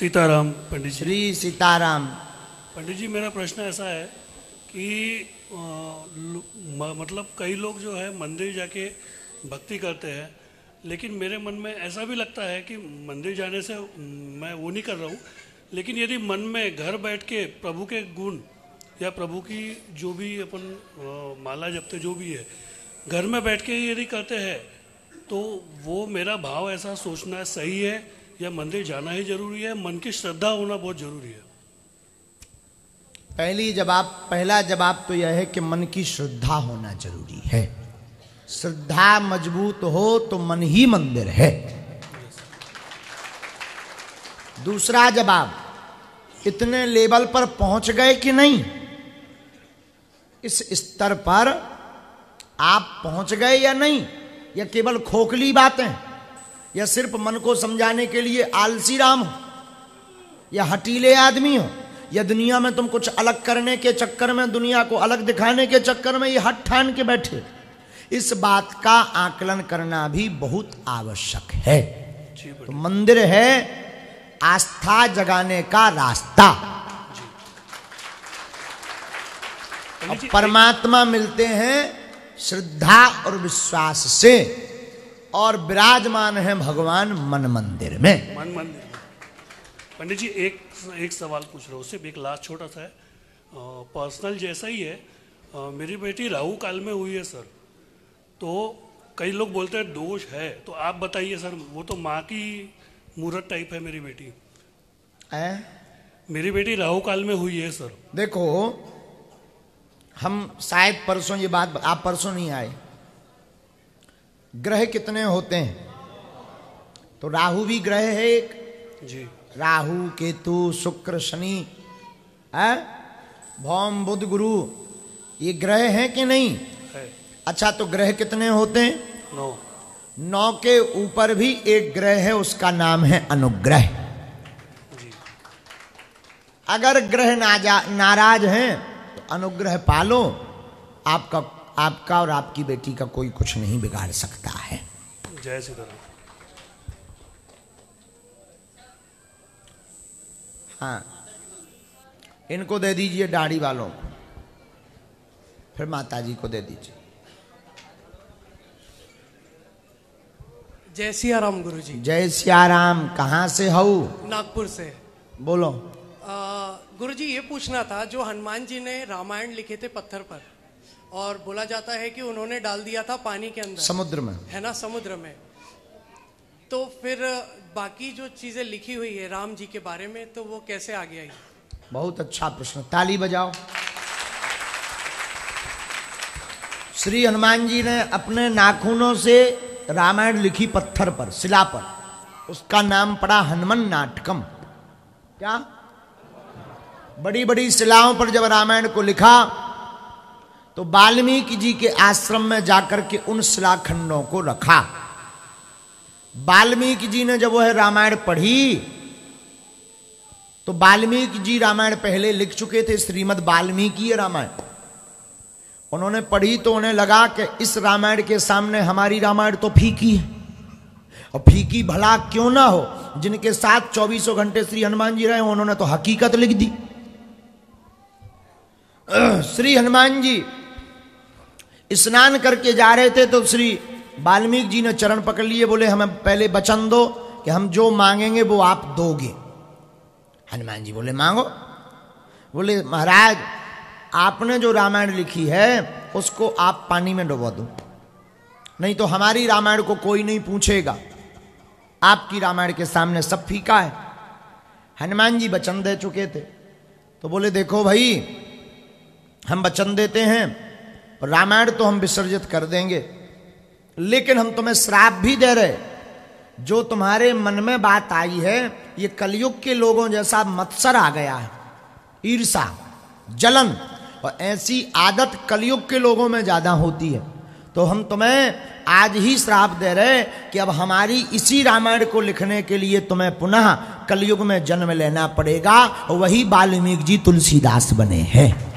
सीताराम पंडित जी। श्री सीताराम। पंडित जी, मेरा प्रश्न ऐसा है कि मतलब कई लोग जो है मंदिर जाके भक्ति करते हैं, लेकिन मेरे मन में ऐसा भी लगता है कि मंदिर जाने से मैं वो नहीं कर रहा हूँ, लेकिन यदि मन में घर बैठ के प्रभु के गुण या प्रभु की जो भी अपन माला जपते जो भी है घर में बैठ के यदि करते हैं तो वो मेरा भाव ऐसा सोचना सही है या मंदिर जाना ही जरूरी है? मन की श्रद्धा होना बहुत जरूरी है। पहला जवाब तो यह है कि मन की श्रद्धा होना जरूरी है। श्रद्धा मजबूत हो तो मन ही मंदिर है। दूसरा जवाब, इतने लेवल पर पहुंच गए कि नहीं, इस स्तर पर आप पहुंच गए या नहीं, या केवल खोखली बातें, या सिर्फ मन को समझाने के लिए आलसी राम हो या हटीले आदमी हो, या दुनिया में तुम कुछ अलग करने के चक्कर में, दुनिया को अलग दिखाने के चक्कर में ये हट ठान के बैठे। इस बात का आकलन करना भी बहुत आवश्यक है। तो मंदिर है आस्था जगाने का रास्ता। और परमात्मा मिलते हैं श्रद्धा और विश्वास से, और विराजमान है भगवान मन मंदिर में। मन मंदिर। पंडित जी, एक सवाल पूछ रहा हूँ, सिर्फ एक लास्ट छोटा सा है, पर्सनल जैसा ही है। मेरी बेटी राहु काल में हुई है सर, तो कई लोग बोलते हैं दोष है, तो आप बताइए सर। वो तो माँ की मूर्त टाइप है मेरी बेटी। मेरी बेटी राहु काल में हुई है सर। देखो, हम शायद परसों ये बात, आप परसों नहीं आए, ग्रह कितने होते हैं? तो राहु भी ग्रह है एक जी। राहु केतु शुक्र शनि भौम बुध गुरु, ये ग्रह हैं कि नहीं है। अच्छा, तो ग्रह कितने होते हैं? 9। 9 के ऊपर भी एक ग्रह है, उसका नाम है अनुग्रह। जी। अगर ग्रह नाराज हैं तो अनुग्रह पालो, आपका और आपकी बेटी का कोई कुछ नहीं बिगाड़ सकता है। जय श्री राम। हाँ, इनको दे दीजिए दाढ़ी वालों को, फिर माताजी को दे दीजिए। जय सिया राम गुरुजी। जय सिया राम। कहाँ से हो? नागपुर से। बोलो। गुरुजी, ये पूछना था, जो हनुमान जी ने रामायण लिखे थे पत्थर पर, और बोला जाता है कि उन्होंने डाल दिया था पानी के अंदर, समुद्र में, है ना, समुद्र में, तो फिर बाकी जो चीजें लिखी हुई है राम जी के बारे में, तो वो कैसे आगे आई? बहुत अच्छा प्रश्न, ताली बजाओ। श्री हनुमान जी ने अपने नाखूनों से रामायण लिखी पत्थर पर, शिला पर, उसका नाम पड़ा हनुमान नाटकम। क्या? बड़ी बड़ी शिलाओं पर जब रामायण को लिखा तो वाल्मीकि जी के आश्रम में जाकर के उन शिलाखंडों को रखा। वाल्मीकि जी ने जब वह रामायण पढ़ी तो वाल्मीकि जी रामायण पहले लिख चुके थे, श्रीमद् वाल्मीकि रामायण। उन्होंने पढ़ी तो उन्हें लगा कि इस रामायण के सामने हमारी रामायण तो फीकी है, और फीकी भला क्यों ना हो, जिनके साथ 24 घंटे श्री हनुमान जी रहे, उन्होंने तो हकीकत लिख दी। श्री हनुमान जी स्नान करके जा रहे थे तो श्री वाल्मीकि जी ने चरण पकड़ लिए, बोले हमें पहले वचन दो कि हम जो मांगेंगे वो आप दोगे। हनुमान जी बोले मांगो। बोले महाराज, आपने जो रामायण लिखी है उसको आप पानी में डुबो दो, नहीं तो हमारी रामायण को कोई नहीं पूछेगा, आपकी रामायण के सामने सब फीका है। हनुमान जी वचन दे चुके थे, तो बोले देखो भाई, हम वचन देते हैं, रामायण तो हम विसर्जित कर देंगे, लेकिन हम तुम्हें श्राप भी दे रहे, जो तुम्हारे मन में बात आई है, ये कलयुग के लोगों जैसा मत्सर आ गया है, ईर्षा, जलन, और ऐसी आदत कलयुग के लोगों में ज्यादा होती है, तो हम तुम्हें आज ही श्राप दे रहे कि अब हमारी इसी रामायण को लिखने के लिए तुम्हें पुनः कलयुग में जन्म लेना पड़ेगा, और वही वाल्मीकि जी तुलसीदास बने हैं।